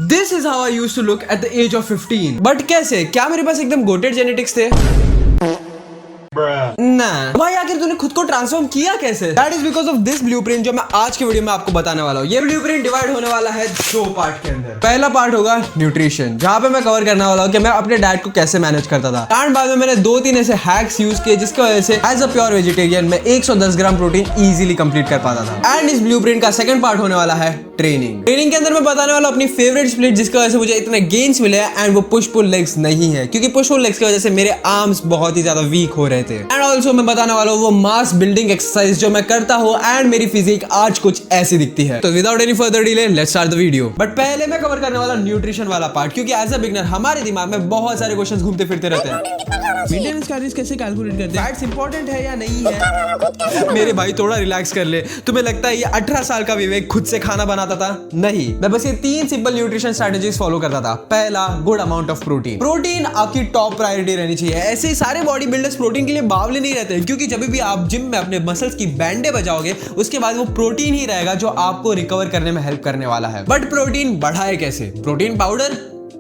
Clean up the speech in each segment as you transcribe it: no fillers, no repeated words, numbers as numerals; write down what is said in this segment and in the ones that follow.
This is how I used to look at the age of 15। But कैसे? क्या मेरे पास एकदम गोटेड जेनेटिक्स थे? ना भाई, आखिर तूने खुद को ट्रांसफॉर्म किया कैसे? That is because of this blueprint जो मैं आज के वीडियो में आपको बताने वाला हूँ। ये ब्लूप्रिंट डिवाइड होने वाला है 2 पार्ट के अंदर। पहला पार्ट होगा न्यूट्रिशन, जहाँ पे मैं कवर करने वाला हूँ कि मैं अपने डाइट को कैसे मैनेज करता था। एंड बाद में मैंने 2-3 ऐसे हैक्स यूज किए जिसकी वजह से एज अ प्योर वेजिटेरियन मैं 110 ग्राम प्रोटीन इजीली कंप्लीट कर पाता था। एंड इस ब्लूप्रिंट का सेकंड पार्ट होने वाला है ट्रेनिंग। ट्रेनिंग के अंदर मैं बताने वाला अपनी फेवरेट स्प्लिट जिसकी वजह से मुझे इतने गेन्स मिले हैं। एंड वो पुश पुल लेग्स नहीं है, क्योंकि पुश पुल लेग्स की वजह से मेरे आर्म्स बहुत ही ज्यादा वीक हो रहे थे। एंड ऑल्सो मैं बताने वाला हूँ वो मास बिल्डिंग एक्सरसाइज जो मैं करता हूँ एंड मेरी फिजिक आज कुछ ऐसी दिखती है। तो without any further delay let's start the video. But पहले मैं कवर करने वाला न्यूट्रिशन वाला पार्ट, क्योंकि एज अ बिगनर हमारे दिमाग में बहुत सारे क्वेश्चंस घूमते फिरते रहते हैं। मेंटेनेंस कैलोरीज कैसे कैलकुलेट करते हैं? फैट्स इंपॉर्टेंट है या नहीं है? मेरे भाई थोड़ा रिलैक्स कर ले। तुम्हें लगता है ये 18 साल का विवेक खुद से खाना बनाता था? नहीं, मैं बस ये 3 सिंपल न्यूट्रिशन स्ट्रेटजीज फॉलो करता था। पहला, good amount of protein. Protein आपकी टॉप प्रायोरिटी रहनी चाहिए। ऐसे सारे बॉडी बिल्डर्स प्रोटीन के लिए बावले नहीं रहते, क्योंकि जब भी आप जिम में अपने मसल्स की बैंडे बजाओगे उसके बाद वो प्रोटीन ही रहेगा जो आपको रिकवर करने में हेल्प करने वाला है। बट प्रोटीन बढ़ाए कैसे? Protein powder?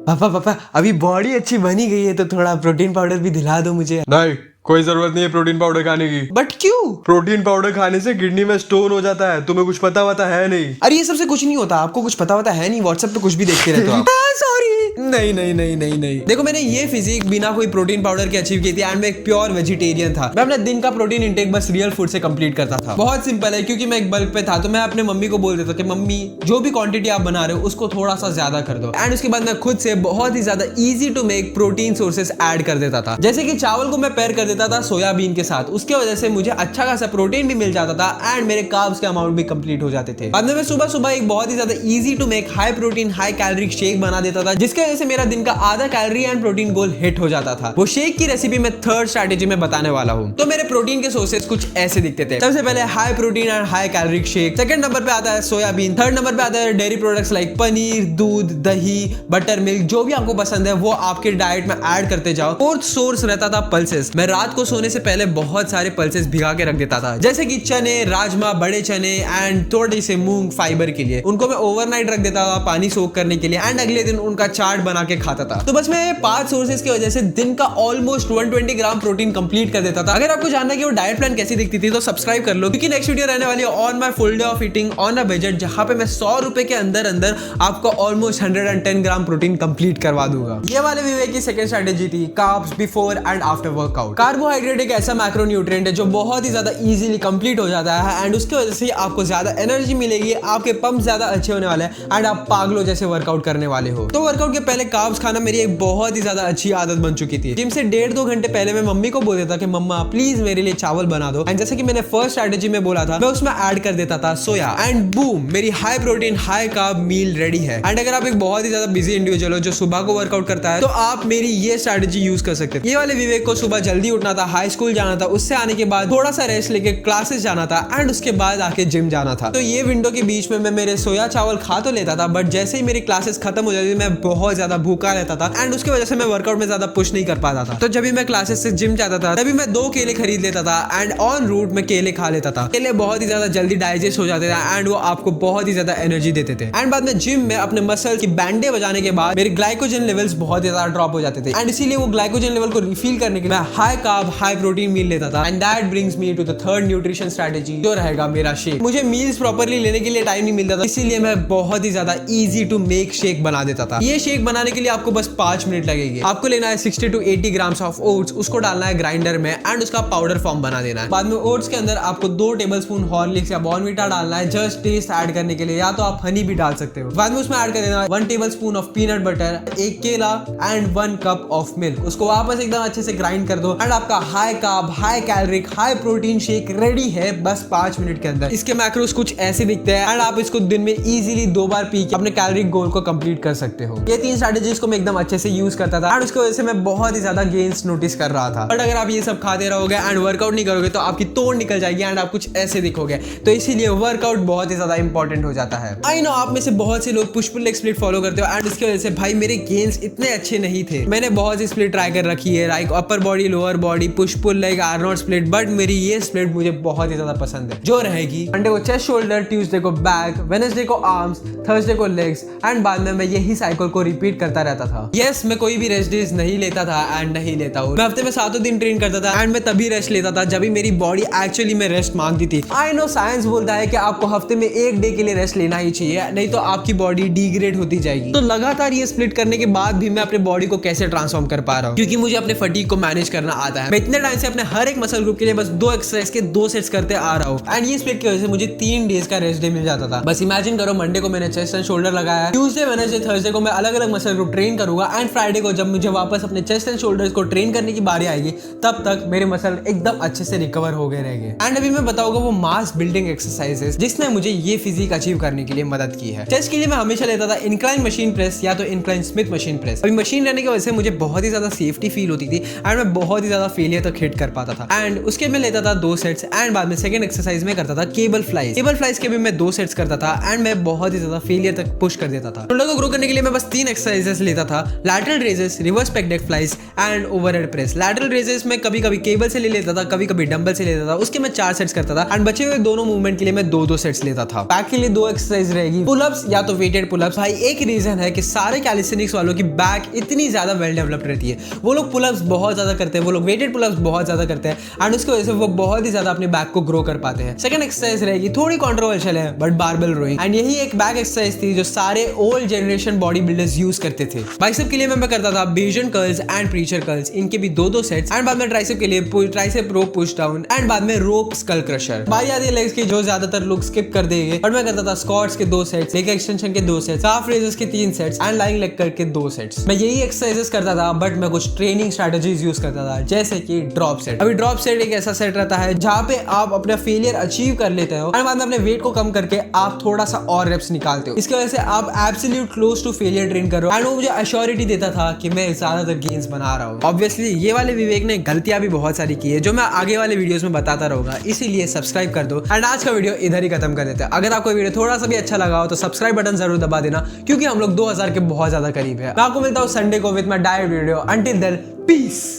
पापा अभी बॉडी अच्छी बनी गई है तो थोड़ा प्रोटीन पाउडर भी दिला दो मुझे। नहीं, कोई जरूरत नहीं है प्रोटीन पाउडर खाने की। बट क्यों? प्रोटीन पाउडर खाने से किडनी में स्टोन हो जाता है। तुम्हें कुछ पता वता है नहीं? अरे ये सबसे कुछ नहीं होता। आपको कुछ पता होता है नहीं, व्हाट्सएप पे कुछ भी देखते रहते हो आप। सॉरी, नहीं। देखो, मैंने ये फिजिक बिना कोई प्रोटीन पाउडर के अचीव की थी एंड मैं एक प्योर वेजिटेरियन था। मैं अपने दिन का प्रोटीन इंटेक बस रियल फूड से कंप्लीट करता था। बहुत सिंपल है, क्योंकि मैं एक बल्क पे था तो मैं अपने मम्मी को बोल देता कि मम्मी जो भी क्वांटिटी आप बना रहे हो उसको थोड़ा सा ज्यादा कर दो। एंड उसके बाद मैं खुद से बहुत ही ज्यादा easy to make protein sources add कर देता था। जैसे कि चावल को मैं पेयर कर देता था सोयाबीन के साथ। उसके वजह से मुझे अच्छा खासा प्रोटीन भी मिल जाता था एंड मेरे कार्ब्स के अमाउंट भी कंप्लीट हो जाते थे। बाद में मैं सुबह एक बहुत ही ज्यादा easy to make high protein high calorie shake बना देता था, जिसकी वजह से मेरा दिन का आधा calorie and protein goal hit हो जाता था। वो शेक की रेसिपी मैं थर्ड स्ट्रैटेजी में बताने वाला हूँ। तो मेरे प्रोटीन के सोर्सेस कुछ ऐसे दिखते थे। सबसे पहले high protein and high calorie shake. Second number पे आता है सोयाबीन। थर्ड नंबर पे आता है डेयरी प्रोडक्ट्स लाइक पनीर, दूध, दही, बटर मिल्क, जो भी आपको पसंद है वो आपके डाइट में ऐड करते जाओ। फोर्थ सोर्स रहता था पल्सेस। मैं रात को सोने से पहले बहुत सारे पल्सेस भिगा के रख देता था, जैसे कि चने, राजमा, बड़े चने एंड थोड़े से मूंग फाइबर के लिए। उनको मैं ओवरनाइट रख देता था पानी सोक करने के लिए एंड अगले दिन उनका चाट बना के खाता था। तो बस मैं 5 सोर्सेस की वजह से दिन का ऑलमोस्ट 120 ग्राम प्रोटीन कंप्लीट कर देता था। अगर आपको जानना है कि वो डाइट प्लान कैसी दिखती थी तो सब्सक्राइब कर लो, क्योंकि नेक्स्ट वीडियो रहने वाली है on my full day of eating on a budget, जहां पे मैं 100 रुपए के अंदर आपको ऑलमोस्ट 110 ग्राम प्रोटीन कंप्लीट करवा दूंगा। ये वाले विवेक की सेकंड स्ट्रेटेजी थी carbs before and after workout. Carbohydrate एक ऐसा मैक्रोन्यूट्रिएंट है जो बहुत ही ज्यादा इजीली कंप्लीट हो जाता है एंड उसकी वजह से आपको ज्यादा एनर्जी मिलेगी, आपके पंप ज्यादा अच्छे होने वाले हैं एंड आप पागलों जैसे वर्कआउट करने वाले हो। तो वर्कआउट के पहले कार्ब्स खाना मेरी एक बहुत ही ज्यादा अच्छी आदत बन चुकी थी। जिम से 1.5-2 घंटे पहले मैं मम्मी को बोल देता कि मम्मा प्लीज मेरे लिए चावल बना दो। एंड जैसे कि मैंने फर्स्ट स्ट्रेटेजी में बोला था, मैं उसमें ऐड कर देता था सोया एंड बूम, मेरी high protein high carb meal ready है। एंड अगर आप एक बहुत ही ज्यादा बिजी इंडिविजुअल हो जो सुबह को वर्कआउट करता है तो आप मेरी ये स्ट्रेटेजी यूज कर सकते हैं। ये वाले विवेक को सुबह जल्दी उठना था, हाई स्कूल जाना था, उससे आने के बाद थोड़ा सा रेस्ट लेके क्लासेस जाना था एंड उसके बाद आके जिम जाना था। तो ये विंडो के बीच में मैं मेरे सोया चावल खा तो लेता था, बट जैसे ही मेरी क्लासेस खत्म हो जाती थी मैं बहुत ज्यादा भूखा रहता था एंड उसकी वजह से मैं वर्कआउट में ज्यादा पुश नहीं कर पाता था। तो जब भी मैं क्लासेस से जिम जाता था तभी मैं 2 केले खरीद लेता था एंड ऑन रूट में केले खा लेता था। केले बहुत ही ज्यादा जल्दी डाइजेस्ट हो जाते थे एंड वो आपको बहुत ही ज्यादा एनर्जी देते थे। एंड बाद में जिम में अपने मसल की बैंडे बजाने के बाद मेरे ग्लाइकोजन लेवल्स बहुत ज्यादा ड्रॉप हो जाते थे एंड इसीलिए वो ग्लाइकोजन लेवल को रिफिल करने के लिए मैं high carb high protein meal लेता था। And that brings me to the third nutrition strategy, जो रहेगा मेरा शेक। मुझे मील्स प्रॉपर्ली लेने के लिए टाइम नहीं मिलता था, इसीलिए मैं बहुत ही ज्यादा इजी टू मेक शेक बना देता था। ये शेक बनाने के लिए आपको बस 5 मिनट लगेंगे। आपको लेना है 60 to 80 ग्राम्स ऑफ ओट्स, उसको डालना है ग्राइंडर में एंड उसका पाउडर फॉर्म बना देना है। बाद में ओट्स के अंदर आपको 2 टेबलस्पून हॉर्लिक्स या बॉर्नविटा डालना है जस्ट टेस्ट ऐड करने के लिए, या तो आप हनी भी डाल सकते हो। बाद में उसमें ऐड कर देना 1 टेबलस्पून ऑफ पीनट बटर, 1 केला एंड 1 कप ऑफ मिल्क। उसको वापस एकदम अच्छे से ग्राइंड कर दो एंड आपका high carb high caloric high protein shake ready है बस 5 मिनट के अंदर। इसके मैक्रोस कुछ ऐसे दिखते हैं एंड आप इसको दिन में इजीली 2 बार पी के अपने कैलोरी गोल को कंप्लीट कर सकते हो। ये तीन स्ट्रेटजीज को मैं एकदम अच्छे से यूज करता था एंड उसकी वजह से मैं बहुत ही ज्यादा गेन्स नोटिस कर रहा था। बट अगर आप ये सब खाते रहोगे एंड वर्कआउट नहीं करोगे तो आपकी तोड़ निकल जाएगी एंड आप कुछ ऐसे दिखोगे। तो इसीलिए वर्कआउट बहुत ही ज्यादा इंपॉर्टेंट हो जाता है। आई नो आप में से बहुत से लोग push pull leg split follow करते हो एंड उसकी वजह से भाई मेरे गेन्स इतने अच्छे नहीं थे। मैंने बहुत सी स्प्लिट ट्राई कर रखी है, like upper body, lower body, push pull leg, Arnold split, but मेरी ये स्प्लिट मुझे बहुत ही ज्यादा पसंद है जो रहेगी मंडे को चेस्ट शोल्डर, ट्यूसडे को बैक, वेडनेसडे को आर्म्स, थर्सडे को लेग्स एंड बाद में मैं यही साइकिल को रिपीट करता रहता था। यस, मैं कोई भी रेस्ट डेज नहीं लेता था एंड नहीं लेता हूँ। मैं हफ्ते में 7 दिन ट्रेन करता था एंड मैं तभी रेस्ट लेता था जब भी मेरी बॉडी एक्चुअली में रेस्ट मांगती थी। आई नो साइंस बोलता है कि आपको हफ्ते में 1 डे के लिए रेस्ट लेना ही चाहिए, नहीं तो आपकी बॉडी डिग्रेड होती जाएगी। तो लगातार ये स्प्लिट करने के बाद भी मैं अपने बॉडी को कैसे ट्रांसफॉर्म कर पा रहा हूँ, क्योंकि मुझे अपने फटीग को मैनेज करना आता है। मैं इतने टाइम से अपने हर एक मसल ग्रुप के लिए बस 2 एक्सरसाइज के 2 सेट्स करते आ रहा हूँ एंड ये स्प्लिट की वजह से मुझे 3 डेज का रेस्ट डे मिल जाता था। बस इमेजिन करो, मंडे को मैंने चेस्ट एंड शोल्डर लगाया, ट्यूसडे, वेडनेसडे, थर्सडे को मैं अलग अलग मसल ग्रुप ट्रेन करूंगा एंड फ्राइडे को जब मुझे वापस अपने चेस्ट एंड शोल्डर्स को ट्रेन करने की बारी आएगी तब तक मेरे मसल एकदम अच्छे से रिकवर हो गए रहेंगे। एंड अभी मैं बताऊंगा वो मास बिल्डिंग एक्सरसाइजेस जिसने मुझे ये फिजिक अचीव करने के लिए मदद की है। चेस्ट के लिए मैं हमेशा लेता था इंक्लाइन मशीन प्रेस या तो इंक्लाइन स्मिथ मशीन प्रेस। अभी मशीन रहने की वजह से मुझे बहुत ही ज्यादा सेफ्टी फील होती थी एंड मैं बहुत ही ज्यादा फेलियर तक हिट कर पाता था। एंड उसके मैं लेता था 2 सेट्स एंड बाद में सेकंड एक्सरसाइज में करता था केबल फ्लाइज। केबल फ्लाइज के भी मैं 2 सेट्स करता था एंड मैं बहुत ही ज्यादा फेलियर तक पुश कर देता था। शोल्डर को ग्रो करने के लिए मैं बस 3 एक्सरसाइजेस लेता था, lateral raises, reverse pack deck flies and overhead press. Lateral raises में कभी कभी केबल से ले लेता था, कभी कभी डंबल से लेता था, उसके मैं 4 सेट्स करता था एंड बचे हुए दोनों मूवमेंट के लिए मैं 2 सेट्स लेता था। बैक के लिए 2 एक्सरसाइज रहेगी, पुलअप्स या तो वेटेड पुलअप्स। भाई एक रीजन है कि सारे कैलिस्थेनिक्स वालों की बैक इतनी ज्यादा वेल डेवलप्ड रहती है, वो लोग पुलअप्स बहुत ज्यादा करते हैं, वो लोग वेटेड पुलअप्स बहुत ज्यादा करते हैं एंड उसकी वजह से वो बहुत ही ज्यादा अपने बैक को ग्रो कर पाते हैं। सेकंड एक्सरसाइज रहेगी, थोड़ी कंट्रोवर्शियल है बट बारबेल रोइंग एंड यही एक बैक एक्सरसाइज थी जो सारे old generation body builders use करते थे। बाइसेप के लिए मैं करता था Bayesian curls and preacher curls, इनके भी 2 सेट्स एंड बाद में ट्राइसेप के लिए tricep rope push down and बाद में रोप स्कल क्रशर। बाई आती है लेग्स की जो ज्यादातर लोग स्किप कर देंगे, बट मैं करता था स्क्वाट्स के 2 सेट्स, लेग एक्सटेंशन के 2 सेट्स, हाफ रेजेस के 3 sets and lying leg curl के 2 सेट्स। मैं यही एक्सरसाइजेस करता था बट मैं कुछ ट्रेनिंग स्ट्रेटजीज यूज करता था जैसे कि ड्रॉप सेट। अभी ड्रॉप सेट एक ऐसा सेट रहता है जहां पे आप अपना फेलियर अचीव कर लेते हो एंड बाद में अपने वेट को कम करके आप थोड़ा सा और रेप्स निकालते हो। इसकी वजह से आप absolute close to failure train कर रहे हो एंड वो मुझे अश्योरिटी देता था कि मैं ज्यादातर गेन्स बना रहा हूँ। ऑब्वियसली ये वाले विवेक ने गलतियां भी बहुत सारी की है जो मैं आगे वाले वीडियोस में बताता रहूंगा, इसीलिए सब्सक्राइब कर दो एंड आज का वीडियो इधर ही खत्म कर देते हैं। अगर आपको वीडियो थोड़ा सा भी अच्छा लगा हो तो सब्सक्राइब बटन जरूर दबा देना क्योंकि हम लोग 2000 के बहुत ज्यादा करीब है। मैं आपको मिलता हूँ संडे को with my diet video. Until then piece.